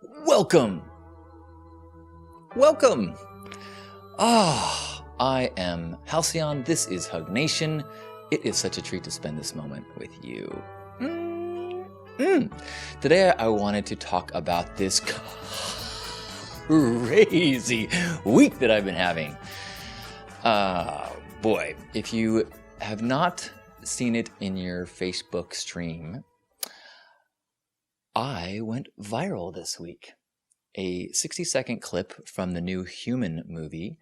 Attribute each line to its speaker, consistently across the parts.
Speaker 1: Welcome! Welcome! I am Halcyon. This is Hug Nation. It is such a treat to spend this moment with you. Today I wanted to talk about this crazy week that I've been having. Boy, if you have not seen it in your Facebook stream, I went viral this week. A 60-second clip from the new Human movie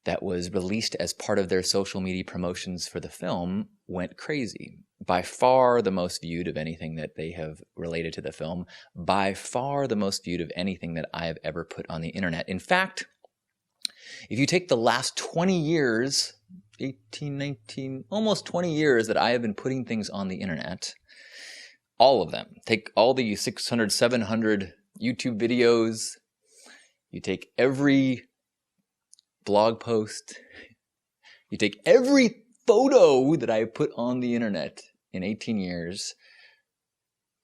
Speaker 1: that was released as part of their social media promotions for the film went crazy. By far the most viewed of anything that they have related to the film. By far the most viewed of anything that I have ever put on the internet. In fact, if you take the last 20 years, 18, 19, almost 20 years that I have been putting things on the internet, all of them, take all the 600, 700 YouTube videos, you take every blog post, you take every photo that I put on the internet in 18 years,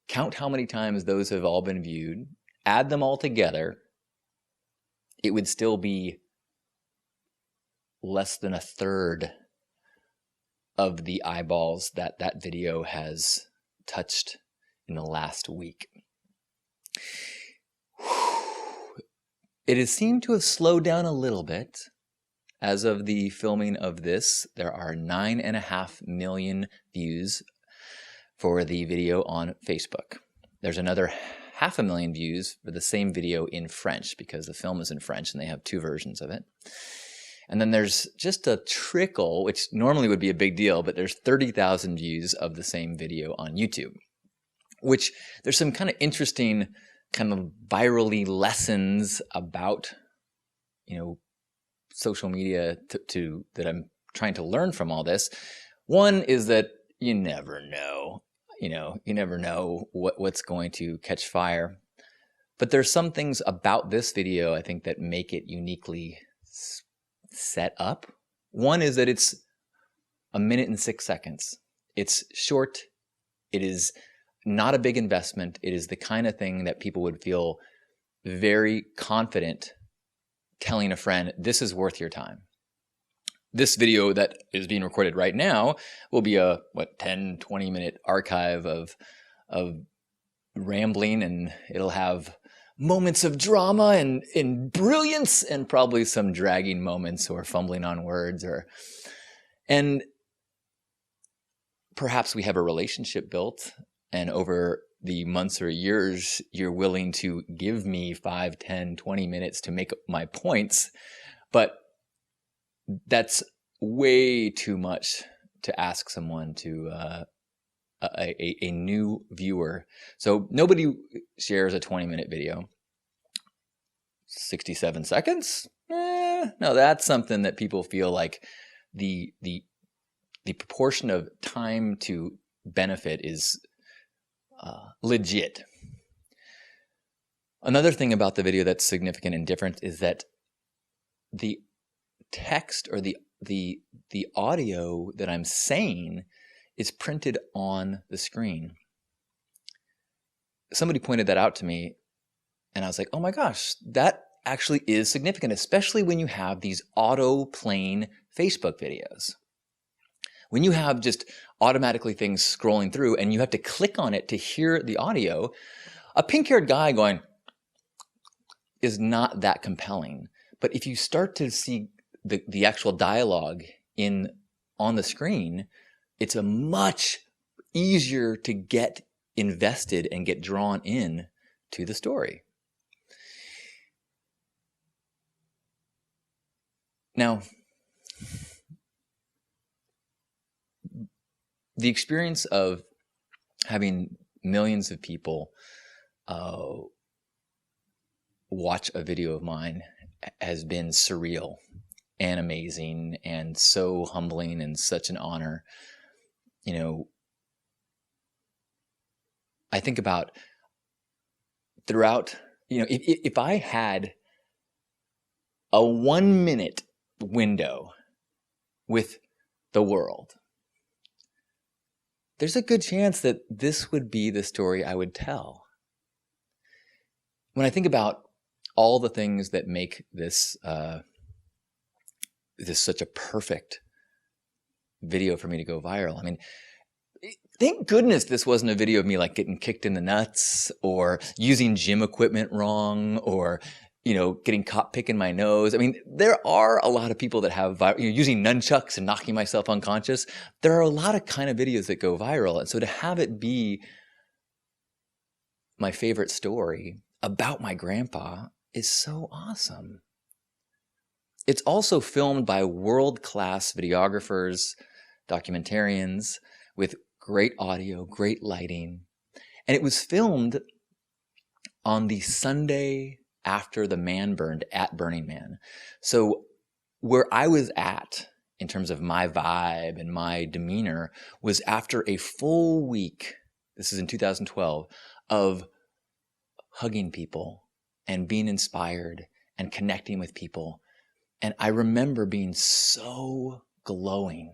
Speaker 1: count how many times those have all been viewed, add them all together, it would still be less than a third of the eyeballs that that video has touched in the last week. It has seemed to have slowed down a little bit. As of the filming of this, there are 9.5 million views for the video on Facebook. There's another 500,000 views for the same video in French, because the film is in French and they have two versions of it. And then there's just a trickle, which normally would be a big deal, but there's 30,000 views of the same video on YouTube, which there's some kind of interesting kind of virally lessons about, social media that I'm trying to learn from all this. One is that you never know, you never know what's going to catch fire. But there's some things about this video, I think, that make it uniquely set up. One is that it's 1 minute and 6 seconds. It's short. It is not a big investment. It is the kind of thing that people would feel very confident telling a friend, this is worth your time. This video that is being recorded right now will be a 10, 20-minute archive of rambling, and it'll have moments of drama and brilliance, and probably some dragging moments or fumbling on words, and perhaps we have a relationship built, and over the months or years, you're willing to give me 5, 10, 20 minutes to make my points. But that's way too much to ask someone to, a new viewer. So nobody shares a 20-minute video. 67 seconds? No, that's something that people feel like the proportion of time to benefit is legit. Another thing about the video that's significant and different is that the text or the audio that I'm saying is printed on the screen. Somebody pointed that out to me, and I was like, oh my gosh, that actually is significant, especially when you have these auto-playing Facebook videos. When you have just automatically things scrolling through and you have to click on it to hear the audio, a pink-haired guy going is not that compelling. But if you start to see the actual dialogue on the screen, it's a much easier to get invested and get drawn in to the story. Now, the experience of having millions of people watch a video of mine has been surreal and amazing and so humbling and such an honor. I think about throughout, if I had a 1-minute window with the world, there's a good chance that this would be the story I would tell. when I think about all the things that make this such a perfect video for me to go viral, I mean, thank goodness this wasn't a video of me like getting kicked in the nuts or using gym equipment wrong or, getting caught picking my nose. I mean, there are a lot of people that have using nunchucks and knocking myself unconscious. There are a lot of kind of videos that go viral. And so to have it be my favorite story about my grandpa is so awesome. It's also filmed by world-class videographers, documentarians with great audio, great lighting. And it was filmed on the Sunday after the man burned at Burning Man. So where I was at in terms of my vibe and my demeanor was after a full week, this is in 2012, of hugging people and being inspired and connecting with people. And I remember being so glowing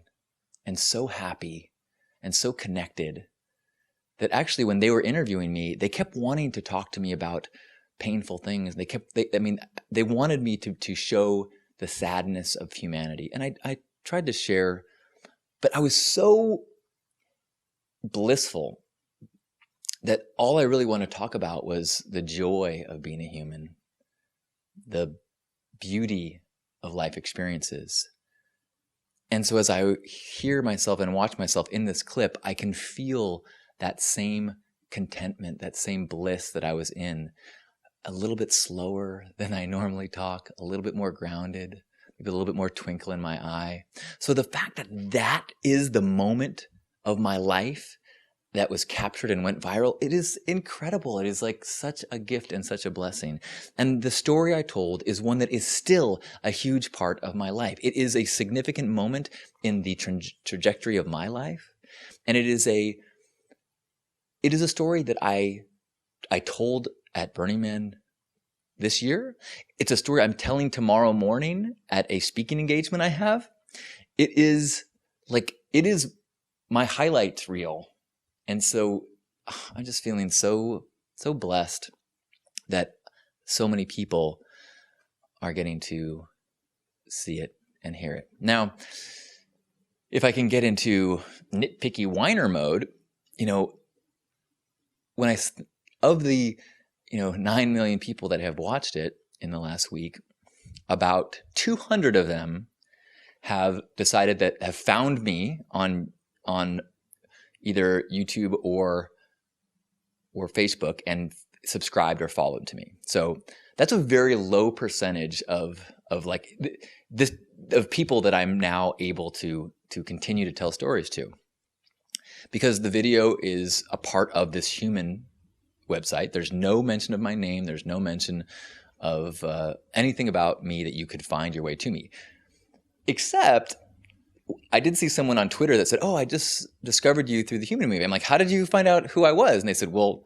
Speaker 1: and so happy and so connected that actually when they were interviewing me, they kept wanting to talk to me about painful things. They wanted me to show the sadness of humanity. And I tried to share, but I was so blissful that all I really want to talk about was the joy of being a human, the beauty of life experiences. And so as I hear myself and watch myself in this clip, I can feel that same contentment, that same bliss that I was in, a little bit slower than I normally talk, a little bit more grounded, maybe a little bit more twinkle in my eye. So the fact that that is the moment of my life that was captured and went viral, it is incredible. It is like such a gift and such a blessing. And the story I told is one that is still a huge part of my life. It is a significant moment in the trajectory of my life. And it is a story that I told at Burning Man this year. It's a story I'm telling tomorrow morning at a speaking engagement I have. It is my highlight reel. And so I'm just feeling so blessed that so many people are getting to see it and hear it. Now, if I can get into nitpicky whiner mode, of the 9 million people that have watched it in the last week, about 200 of them have decided that have found me on either YouTube or Facebook and subscribed or followed to me. So that's a very low percentage of people that I'm now able to continue to tell stories to, because the video is a part of this human website. There's no mention of my name. There's no mention of anything about me that you could find your way to me, except I did see someone on Twitter that said, "Oh, I just discovered you through the Human movie." I'm like, "How did you find out who I was?" And they said, "Well,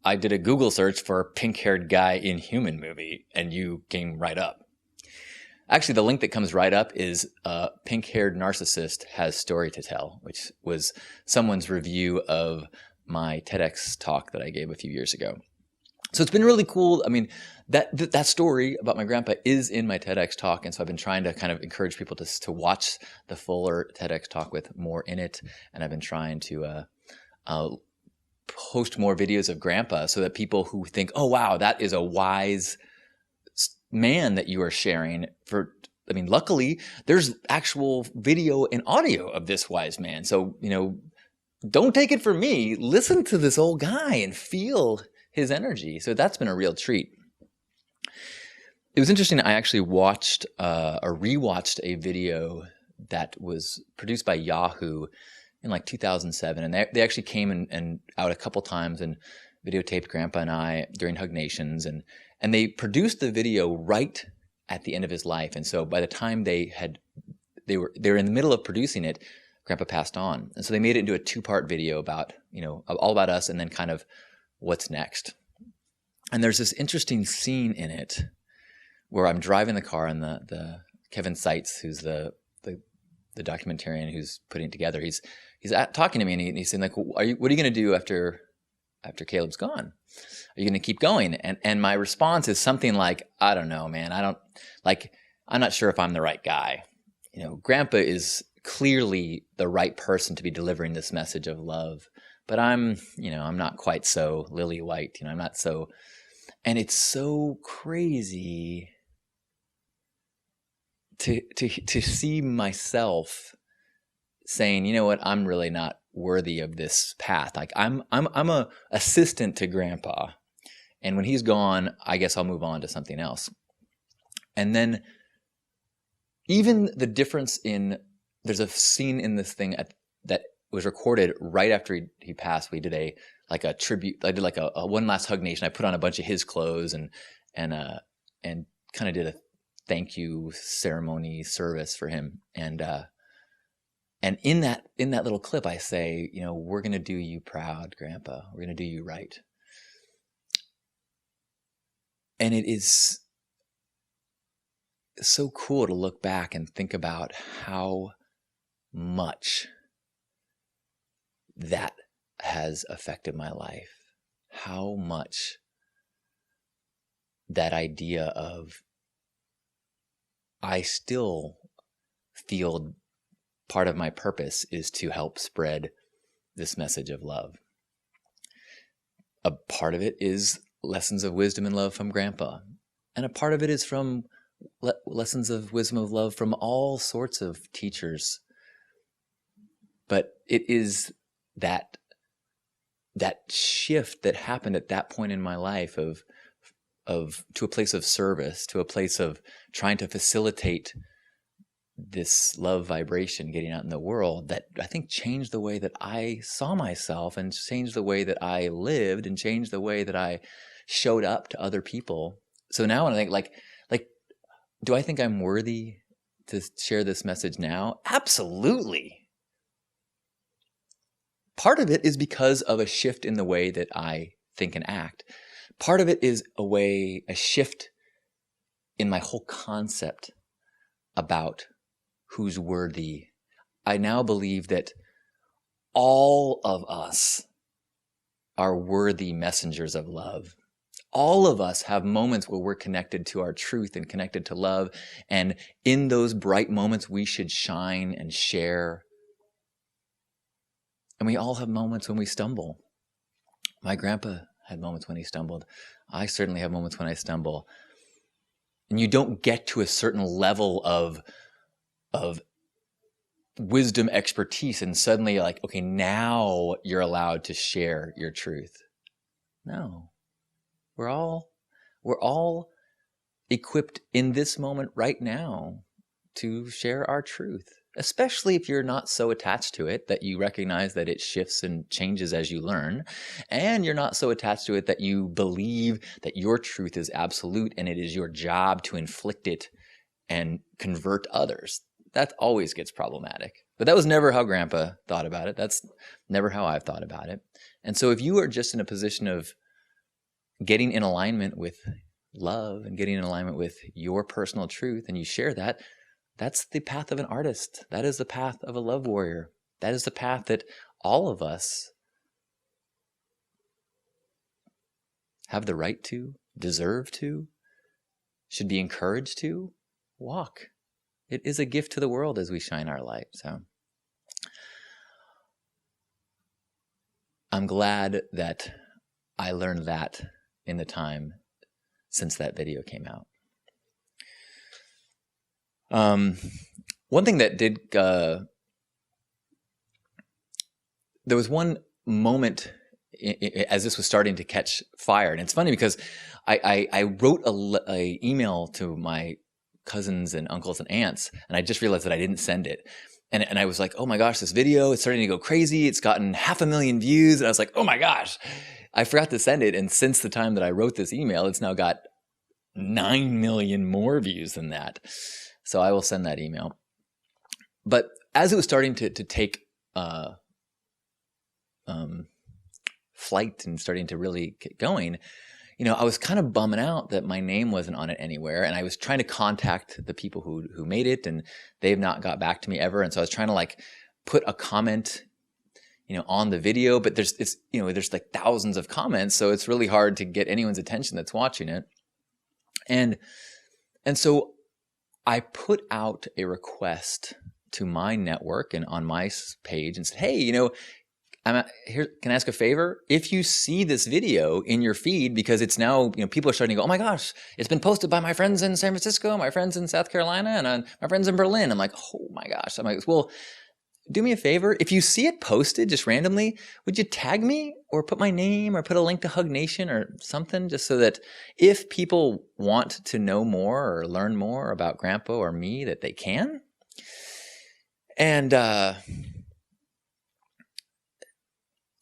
Speaker 1: I did a Google search for pink-haired guy in Human movie, and you came right up." Actually, the link that comes right up is pink-haired narcissist has story to tell, which was someone's review of my TEDx talk that I gave a few years ago. So it's been really cool. I mean, that story about my grandpa is in my TEDx talk. And so I've been trying to kind of encourage people to watch the fuller TEDx talk with more in it. And I've been trying to post more videos of grandpa so that people who think, "Oh, wow, that is a wise man that you are sharing," luckily there's actual video and audio of this wise man. So, don't take it from me. Listen to this old guy and feel his energy. So that's been a real treat. It was interesting. I actually watched or rewatched a video that was produced by Yahoo in like 2007. And they actually came and out a couple times and videotaped Grandpa and I during Hug Nations. And they produced the video right at the end of his life. And so by the time they were in the middle of producing it, Grandpa passed on. And so they made it into a 2-part video about, all about us and then kind of what's next. And there's this interesting scene in it where I'm driving the car and the Kevin Seitz, who's the documentarian who's putting it together, he's talking to me and he's saying like, what are you going to do after after Caleb's gone? Are you going to keep going? And my response is something like, I don't know, man. I'm not sure if I'm the right guy. Grandpa is clearly the right person to be delivering this message of love, but I'm not quite so lily white. I'm not so, and it's so crazy to see myself saying, you know what, I'm really not worthy of this path. Like I'm a assistant to Grandpa, and when he's gone, I guess I'll move on to something else. And then even the difference there's a scene in this thing that was recorded right after he passed. We did a tribute. I did like a one last hug nation. I put on a bunch of his clothes and kind of did a thank you ceremony service for him. And in that little clip, I say, we're going to do you proud, Grandpa. We're going to do you right. And it is so cool to look back and think about how much that has affected my life. How much that idea of I still feel part of my purpose is to help spread this message of love. A part of it is lessons of wisdom and love from Grandpa. And a part of it is from lessons of wisdom of love from all sorts of teachers. But it is that shift that happened at that point in my life of to a place of service, to a place of trying to facilitate this love vibration getting out in the world, that I think changed the way that I saw myself and changed the way that I lived and changed the way that I showed up to other people. So now when I think like, do I think I'm worthy to share this message now? Absolutely. Part of it is because of a shift in the way that I think and act. Part of it is a shift in my whole concept about who's worthy. I now believe that all of us are worthy messengers of love. All of us have moments where we're connected to our truth and connected to love. And in those bright moments, we should shine and share. And we all have moments when we stumble. My grandpa had moments when he stumbled. I certainly have moments when I stumble. And you don't get to a certain level of wisdom, expertise, and suddenly you're like, okay, now you're allowed to share your truth. No. We're all equipped in this moment right now to share our truth, especially if you're not so attached to it that you recognize that it shifts and changes as you learn, and you're not so attached to it that you believe that your truth is absolute and it is your job to inflict it and convert others. That always gets problematic. But that was never how Grandpa thought about it. That's never how I've thought about it. And so if you are just in a position of getting in alignment with love and getting in alignment with your personal truth, and you share that, that's the path of an artist. That is the path of a love warrior. That is the path that all of us have the right to, deserve to, should be encouraged to walk. It is a gift to the world as we shine our light. So I'm glad that I learned that in the time since that video came out. One thing that did, there was one moment as this was starting to catch fire. And it's funny because I wrote a email to my cousins and uncles and aunts, and I just realized that I didn't send it. And I was like, oh my gosh, this video, it's starting to go crazy. It's gotten 500,000 views. And I was like, oh my gosh, I forgot to send it. And since the time that I wrote this email, it's now got 9 million more views than that. So I will send that email. But as it was starting to take flight and starting to really get going, I was kind of bumming out that my name wasn't on it anywhere. And I was trying to contact the people who made it, and they've not got back to me ever. And so I was trying to put a comment on the video, but there's like thousands of comments, so it's really hard to get anyone's attention that's watching it. And so I put out a request to my network and on my page and said, hey, I'm here. Can I ask a favor? If you see this video in your feed, because it's now, people are starting to go, oh my gosh, it's been posted by my friends in San Francisco, my friends in South Carolina, and my friends in Berlin. I'm like, oh my gosh. I'm like, well, do me a favor. If you see it posted just randomly, would you tag me or put my name or put a link to Hug Nation or something, just so that if people want to know more or learn more about Grandpa or me, that they can. And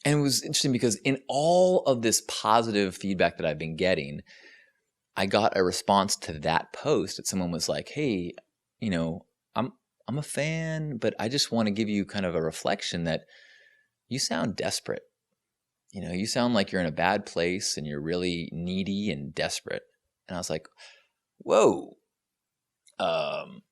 Speaker 1: it was interesting because in all of this positive feedback that I've been getting, I got a response to that post that someone was like, hey, I'm a fan, but I just want to give you kind of a reflection that you sound desperate. You sound like you're in a bad place and you're really needy and desperate. And I was like, whoa. And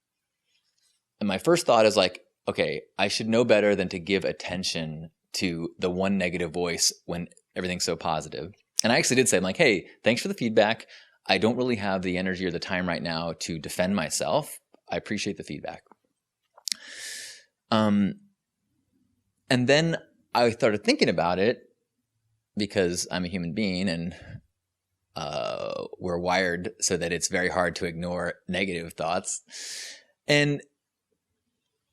Speaker 1: my first thought is like, okay, I should know better than to give attention to the one negative voice when everything's so positive. And I actually did say, I'm like, hey, thanks for the feedback. I don't really have the energy or the time right now to defend myself. I appreciate the feedback. And then I started thinking about it because I'm a human being and we're wired so that it's very hard to ignore negative thoughts. And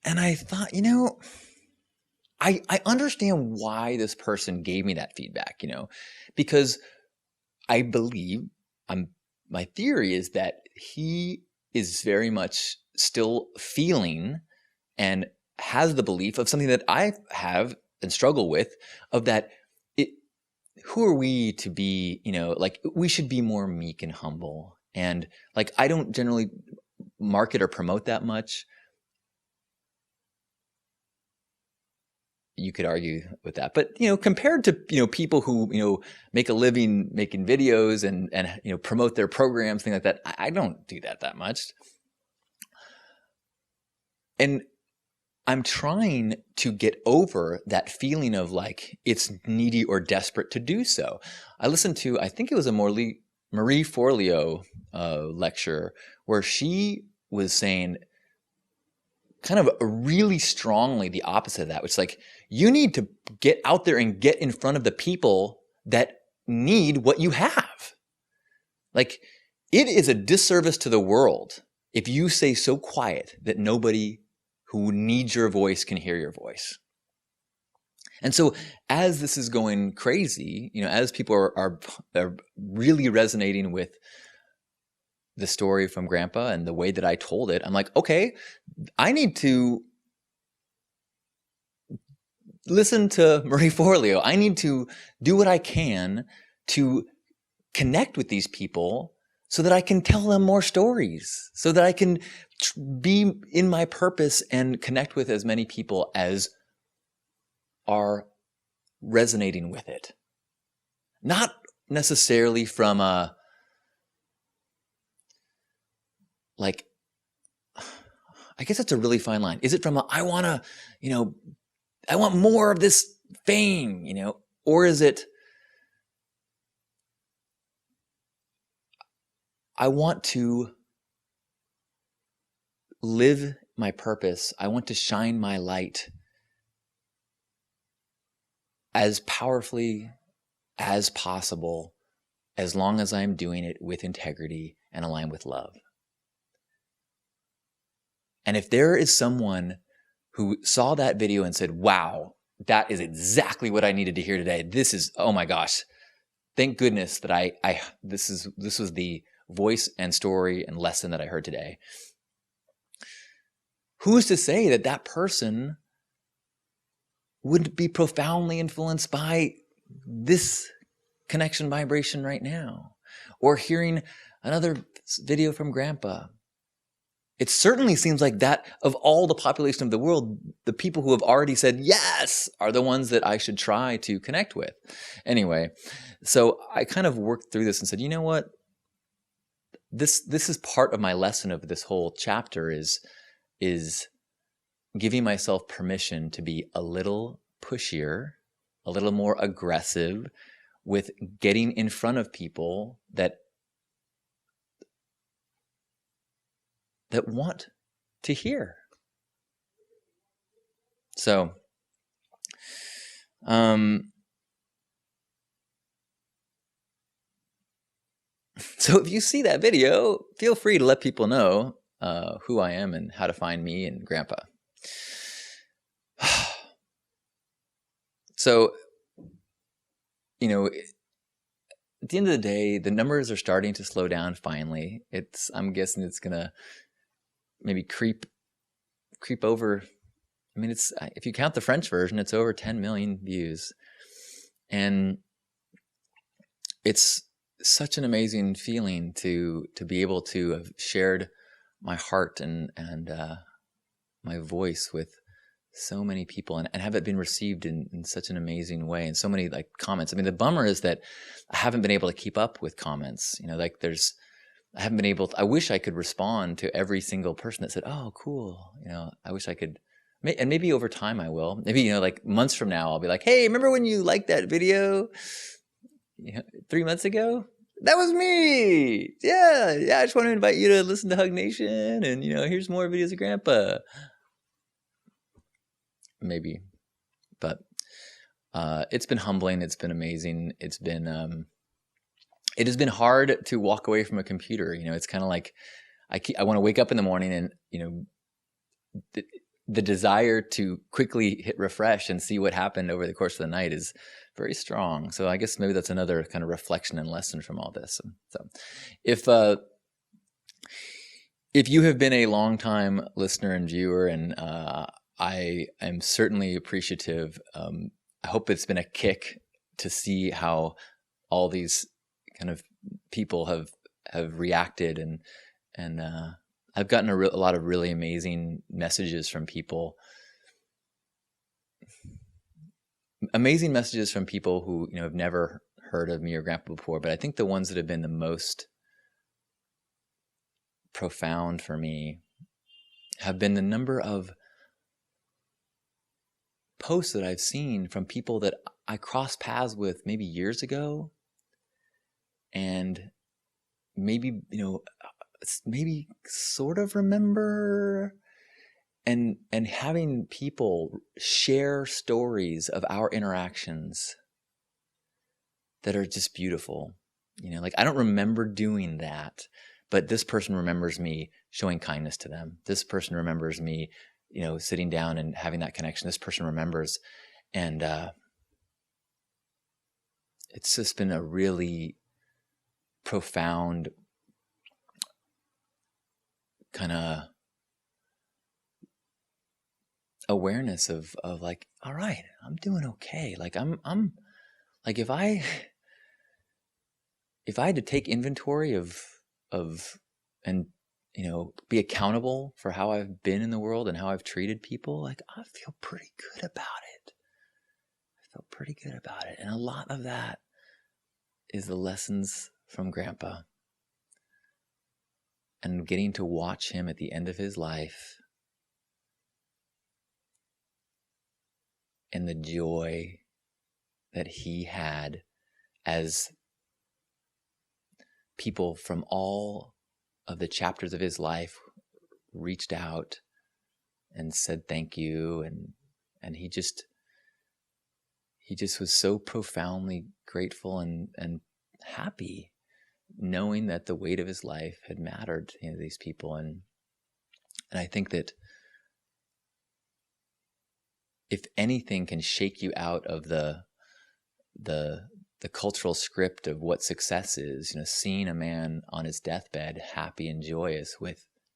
Speaker 1: I thought, I understand why this person gave me that feedback, because I believe my theory is that he is very much still feeling and has the belief of something that I have and struggle with, of that who are we to be, like we should be more meek and humble. And like, I don't generally market or promote that much. You could argue with that, but compared to people who make a living making videos and promote their programs, things like that, I don't do that much. And I'm trying to get over that feeling of like it's needy or desperate to do so. I listened to, I think it was a Marie Forleo lecture where she was saying kind of really strongly the opposite of that, which is like, you need to get out there and get in front of the people that need what you have. Like, it is a disservice to the world if you stay so quiet that nobody who needs your voice can hear your voice. And so as this is going crazy, as people are really resonating with the story from Grandpa and the way that I told it, I'm like, okay, I need to listen to Marie Forleo. I need to do what I can to connect with these people so that I can tell them more stories, so that I can be in my purpose and connect with as many people as are resonating with it. Not necessarily from a, like, I guess it's a really fine line. Is it from a, I want more of this fame, or is it, I want to live my purpose. I want to shine my light as powerfully as possible, as long as I'm doing it with integrity and aligned with love. And if there is someone who saw that video and said, wow, that is exactly what I needed to hear today. This is, oh my gosh, thank goodness that this was the voice and story and lesson that I heard today. Who's to say that that person wouldn't be profoundly influenced by this connection vibration right now, or hearing another video from Grandpa? It certainly seems like that of all the population of the world, the people who have already said yes are the ones that I should try to connect with. Anyway, so I kind of worked through this and said, you know what? This is part of my lesson of this whole chapter is giving myself permission to be a little pushier, a little more aggressive with getting in front of people that want to hear. So, so if you see that video, feel free to let people know who I am and how to find me and Grandpa. So, you know, at the end of the day, the numbers are starting to slow down finally. I'm guessing it's gonna maybe creep over. I mean, if you count the French version, it's over 10 million views. And it's such an amazing feeling to be able to have shared my heart and my voice with so many people and have it been received in such an amazing way, and so many like comments. I mean, the bummer is that I haven't been able to keep up with comments. You know, like I haven't been able to, I wish I could respond to every single person that said, "Oh, cool." You know, I wish I could, and maybe over time I will. Maybe, you know, like months from now, I'll be like, "Hey, remember when you liked that video 3 months ago? That was me. Yeah. I just want to invite you to listen to Hug Nation, and, you know, here's more videos of Grandpa." Maybe, but it's been humbling. It's been amazing. It has been hard to walk away from a computer. You know, it's kind of like I want to wake up in the morning and, you know, the desire to quickly hit refresh and see what happened over the course of the night is very strong. So I guess maybe that's another kind of reflection and lesson from all this. So if you have been a longtime listener and viewer, and I am certainly appreciative. I hope it's been a kick to see how all these kind of people have reacted, and I've gotten a lot of really amazing messages from people. Amazing messages from people who, you know, have never heard of me or Grandpa before, but I think the ones that have been the most profound for me have been the number of posts that I've seen from people that I crossed paths with maybe years ago, and maybe, you know, maybe sort of remember, and having people share stories of our interactions that are just beautiful. You know, like, I don't remember doing that, but this person remembers me showing kindness to them. This person remembers me, you know, sitting down and having that connection. This person remembers. And it's just been a really profound kind of awareness of like, all right, I'm doing okay. Like, I'm like, if I had to take inventory of and, you know, be accountable for how I've been in the world and how I've treated people, like, I feel pretty good about it. And a lot of that is the lessons from Grandpa, and getting to watch him at the end of his life, and the joy that he had as people from all of the chapters of his life reached out and said thank you, and he just was so profoundly grateful and happy, knowing that the weight of his life had mattered to, you know, these people. And I think that if anything can shake you out of the cultural script of what success is, you know, seeing a man on his deathbed happy and joyous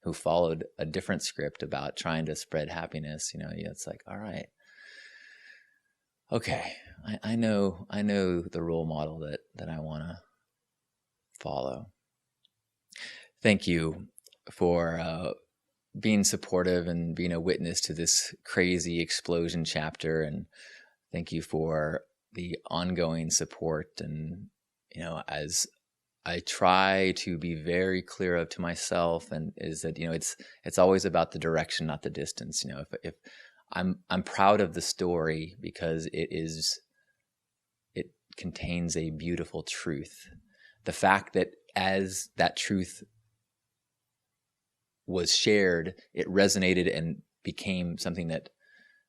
Speaker 1: who followed a different script about trying to spread happiness, you know, it's like, all right, okay, I know the role model that I want to follow. Thank you for being supportive and being a witness to this crazy explosion chapter, and thank you for the ongoing support. And, you know, as I try to be very clear to myself, and is that, you know, it's always about the direction, not the distance. You know, if I'm proud of the story because it contains a beautiful truth. The fact that as that truth was shared, it resonated and became something that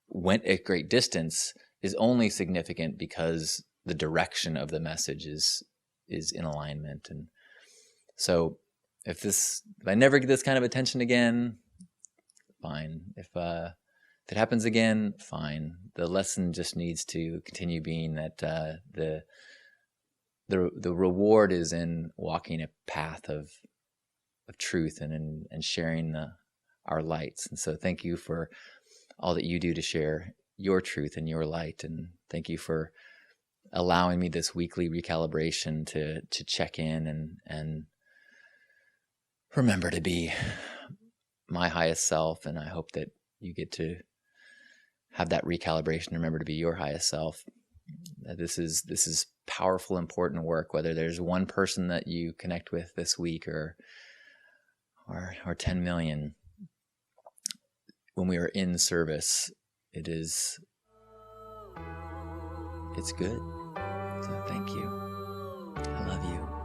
Speaker 1: went a great distance is only significant because the direction of the message is in alignment. And so if I never get this kind of attention again, fine. If it happens again, fine. The lesson just needs to continue being that the reward is in walking a path of truth and sharing our lights. And so thank you for all that you do to share your truth and your light. And thank you for allowing me this weekly recalibration to check in and remember to be my highest self. And I hope that you get to have that recalibration, remember to be your highest self. This is powerful, important work, whether there's one person that you connect with this week or 10 million. When we are in service, it's good. So thank you. I love you.